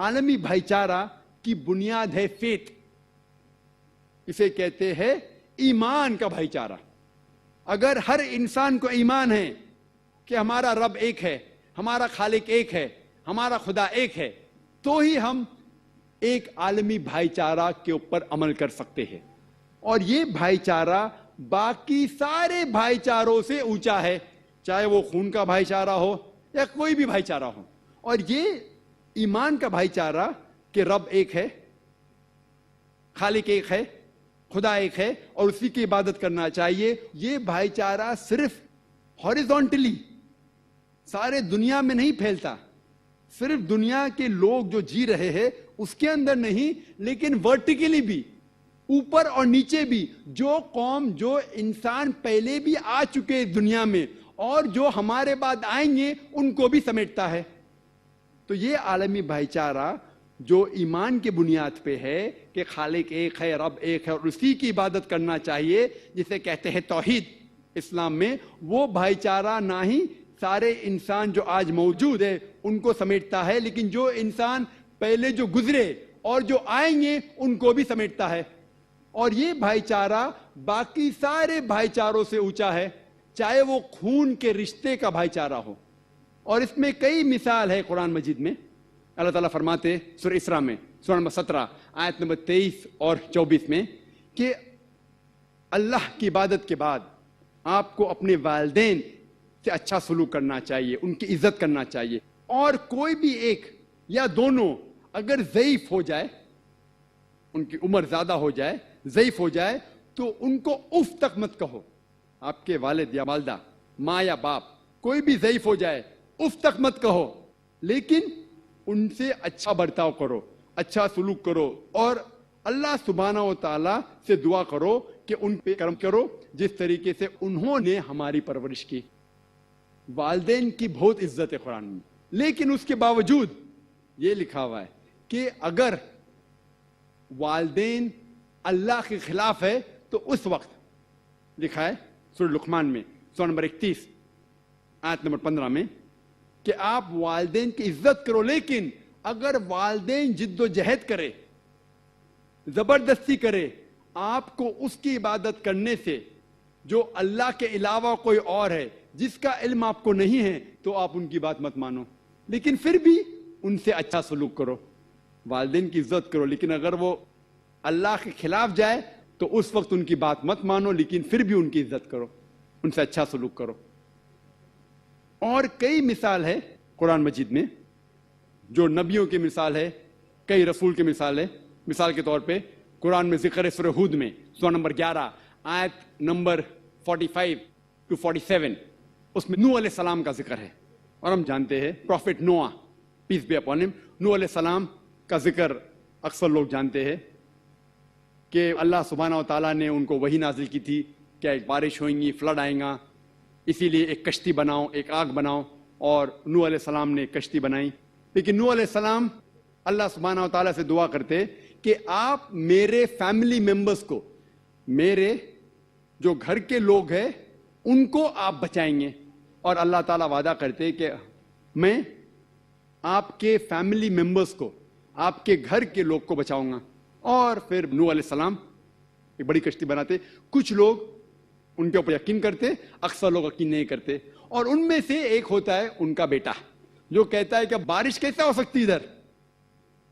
عالمی بھائی چارہ کی بنیاد ہے فیتھ. اسے کہتے ہیں ایمان کا بھائی چارہ. اگر ہر انسان کو ایمان ہے کہ ہمارا رب ایک ہے, ہمارا خالق ایک ہے, ہمارا خدا ایک ہے, تو ہی ہم ایک عالمی بھائی چارہ کے اوپر عمل کر سکتے ہیں. اور یہ بھائی چارہ باقی سارے بھائی چاروں سے اونچا ہے, چاہے وہ خون کا بھائی چارہ ہو یا کوئی بھی بھائی چارہ ہو. اور یہ ایمان کا بھائی چارہ کہ رب ایک ہے, خالق ایک ہے, خدا ایک ہے اور اسی کی عبادت کرنا چاہیے, یہ بھائی چارہ صرف ہاریزونٹلی سارے دنیا میں نہیں پھیلتا, صرف دنیا کے لوگ جو جی رہے ہیں اس کے اندر نہیں, لیکن ورٹیکلی بھی, اوپر اور نیچے بھی, جو قوم جو انسان پہلے بھی آ چکے دنیا میں اور جو ہمارے بعد آئیں گے ان کو بھی سمیٹتا ہے. تو یہ عالمی بھائی چارہ جو ایمان کی بنیاد پہ ہے کہ خالق ایک ہے, رب ایک ہے اور اسی کی عبادت کرنا چاہیے, جسے کہتے ہیں توحید اسلام میں, وہ بھائی چارہ نہ ہی سارے انسان جو آج موجود ہے ان کو سمیٹتا ہے, لیکن جو انسان پہلے جو گزرے اور جو آئیں گے ان کو بھی سمیٹتا ہے. اور یہ بھائی چارہ باقی سارے بھائی چاروں سے اونچا ہے, چاہے وہ خون کے رشتے کا بھائی چارہ ہو. اور اس میں کئی مثال ہے قرآن مجید میں. اللہ تعالیٰ فرماتے سورہ اسراء میں سورہ نمبر 17 آیت نمبر 23 اور 24 میں کہ اللہ کی عبادت کے بعد آپ کو اپنے والدین سے اچھا سلوک کرنا چاہیے, ان کی عزت کرنا چاہیے, اور کوئی بھی ایک یا دونوں اگر ضعیف ہو جائے, ان کی عمر زیادہ ہو جائے, ضعیف ہو جائے, تو ان کو اف تک مت کہو. آپ کے والد یا والدہ, ماں یا باپ, کوئی بھی ضعیف ہو جائے اف تک مت کہو, لیکن ان سے اچھا برتاؤ کرو, اچھا سلوک کرو, اور اللہ سبحانہ و تعالیٰ سے دعا کرو کہ ان پہ کرم کرو جس طریقے سے انہوں نے ہماری پرورش کی. والدین کی بہت عزت ہے قرآن میں, لیکن اس کے باوجود یہ لکھا ہوا ہے کہ اگر والدین اللہ کے خلاف ہے تو اس وقت لکھا ہے سورہ لقمان میں سورہ نمبر 31 آیت نمبر 15 میں کہ آپ والدین کی عزت کرو, لیکن اگر والدین جد و جہد کرے, زبردستی کرے آپ کو اس کی عبادت کرنے سے جو اللہ کے علاوہ کوئی اور ہے جس کا علم آپ کو نہیں ہے, تو آپ ان کی بات مت مانو, لیکن پھر بھی ان سے اچھا سلوک کرو, والدین کی عزت کرو. لیکن اگر وہ اللہ کے خلاف جائے تو اس وقت ان کی بات مت مانو, لیکن پھر بھی ان کی عزت کرو, ان سے اچھا سلوک کرو. اور کئی مثال ہے قرآن مجید میں, جو نبیوں کی مثال ہے, کئی رسول کی مثال ہے. مثال کے طور پہ قرآن میں ذکر ہے سورہ ہود میں سورہ نمبر 11 آیت نمبر 45 to 47, اس میں نوح علیہ السلام کا ذکر ہے. اور ہم جانتے ہیں prophet Nuh peace be upon him, Nuh علیہ السلام کا ذکر اکثر لوگ جانتے ہیں کہ اللہ سبحانہ و تعالیٰ نے ان کو وحی نازل کی تھی کہ ایک بارش ہوئیں گی, فلڈ آئیں گا, اسی لیے ایک کشتی بناؤ, ایک آگ بناؤ, اور نوح علیہ السلام نے کشتی بنائی. لیکن نوح علیہ السلام اللہ سبحانہ و تعالیٰ سے دعا کرتے کہ آپ میرے فیملی ممبرز کو, میرے جو گھر کے لوگ ہیں ان کو آپ بچائیں گے, اور اللہ تعالیٰ وعدہ کرتے کہ میں آپ کے فیملی ممبرز کو, آپ کے گھر کے لوگ کو بچاؤں گا. اور پھر نوح علیہ السلام ایک بڑی کشتی بناتے. کچھ لوگ ان کے اوپر یقین کرتے, اکثر لوگ یقین نہیں کرتے, اور ان میں سے ایک ہوتا ہے ان کا بیٹا جو کہتا ہے کہ بارش کیسے ہو سکتی ادھر.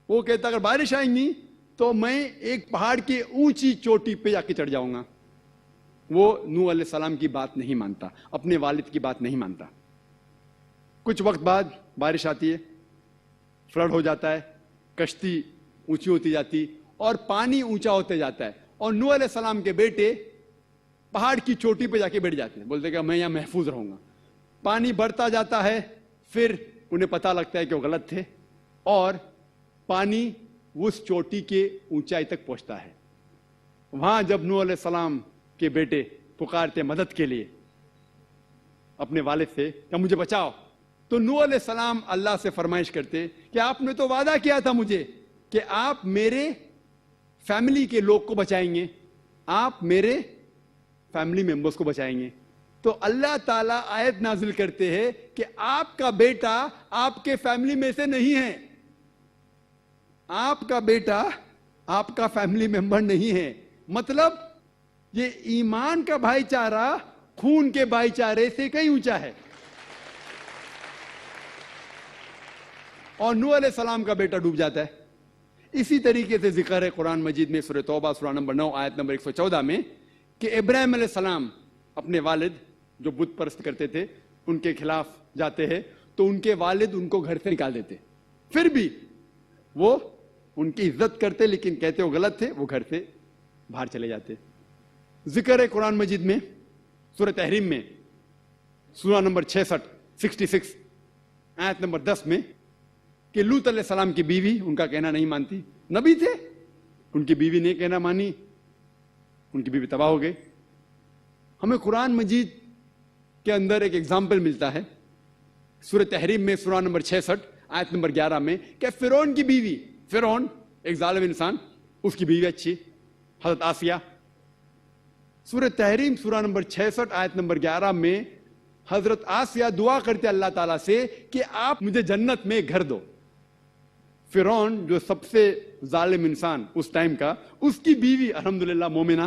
وہ کہتا ہے اگر بارش آئیں گی تو میں ایک پہاڑ کی اونچی چوٹی پہ جا کے چڑھ جاؤں گا. وہ نوح علیہ السلام کی بات نہیں مانتا, اپنے والد کی بات نہیں مانتا. کچھ وقت بعد بارش آتی ہے, فلڈ ہو جاتا ہے, کشتی اونچی ہوتی جاتی اور پانی اونچا ہوتے جاتا ہے, اور نوح علیہ السلام کے بیٹے پہاڑ کی چوٹی پہ جا کے بیٹھ جاتے ہیں, بولتے کہ میں یہاں محفوظ رہوں گا. پانی بڑھتا جاتا ہے, پھر انہیں پتہ لگتا ہے کہ وہ غلط تھے, اور پانی اس چوٹی کے اونچائی تک پہنچتا ہے. وہاں جب نوح علیہ السلام کے بیٹے پکارتے مدد کے لیے اپنے والد سے کہ مجھے بچاؤ, تو نوح علیہ السلام اللہ سے فرمائش کرتے کہ آپ نے تو وعدہ کیا تھا مجھے کہ آپ میرے فیملی کے لوگ کو بچائیں گے, آپ میرے فیملی ممبرز کو بچائیں گے. تو اللہ تعالیٰ آیت نازل کرتے ہیں کہ آپ کا بیٹا آپ کے فیملی میں سے نہیں ہے, آپ کا بیٹا آپ کا فیملی ممبر نہیں ہے. مطلب یہ ایمان کا بھائی چارہ خون کے بھائی چارے سے کہیں اونچا ہے. اور نوح علیہ السلام کا بیٹا ڈوب جاتا ہے. اسی طریقے سے ذکر ہے قرآن مجید میں سورہ توبہ سورہ نمبر 9 آیت نمبر 114 میں کہ ابراہیم علیہ السلام اپنے والد جو بت پرست کرتے تھے ان کے خلاف جاتے ہیں تو ان کے والد ان کو گھر سے نکال دیتے. پھر بھی وہ ان کی عزت کرتے لیکن کہتے وہ غلط تھے, وہ گھر سے باہر چلے جاتے. ذکر ہے قرآن مجید میں سورہ تحریم میں سورہ نمبر 66 آیت نمبر 10 میں کہ لوط علیہ السلام کی بیوی ان کا کہنا نہیں مانتی. نبی تھے, ان کی بیوی نے کہنا مانی, ان کی بیوی تباہ ہو گئے. ہمیں قرآن مجید کے اندر ایک ایگزامپل ملتا ہے سورہ تحریم میں سورہ نمبر 66 آیت نمبر 11 میں کہ فرعون کی بیوی, فرعون ایک ظالم انسان, اس کی بیوی اچھی حضرت آسیہ. سورہ تحریم سورہ نمبر 66 آیت نمبر 11 میں حضرت آسیہ دعا کرتے اللہ تعالیٰ سے کہ آپ مجھے جنت میں گھر دو. فرعون جو سب سے ظالم انسان اس ٹائم کا, اس کی بیوی الحمدللہ مومنہ.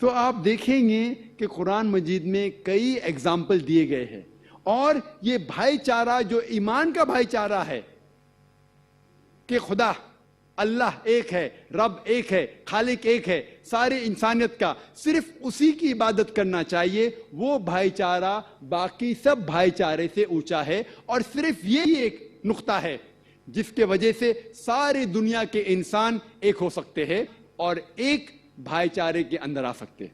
تو آپ دیکھیں گے کہ قرآن مجید میں کئی ایگزامپل دیے گئے ہیں. اور یہ بھائی چارہ جو ایمان کا بھائی چارہ ہے کہ خدا اللہ ایک ہے, رب ایک ہے, خالق ایک ہے ساری انسانیت کا, صرف اسی کی عبادت کرنا چاہیے, وہ بھائی چارہ باقی سب بھائی چارے سے اونچا ہے. اور صرف یہی ایک نقطہ ہے جس کے وجہ سے ساری دنیا کے انسان ایک ہو سکتے ہیں اور ایک بھائی چارے کے اندر آ سکتے ہیں.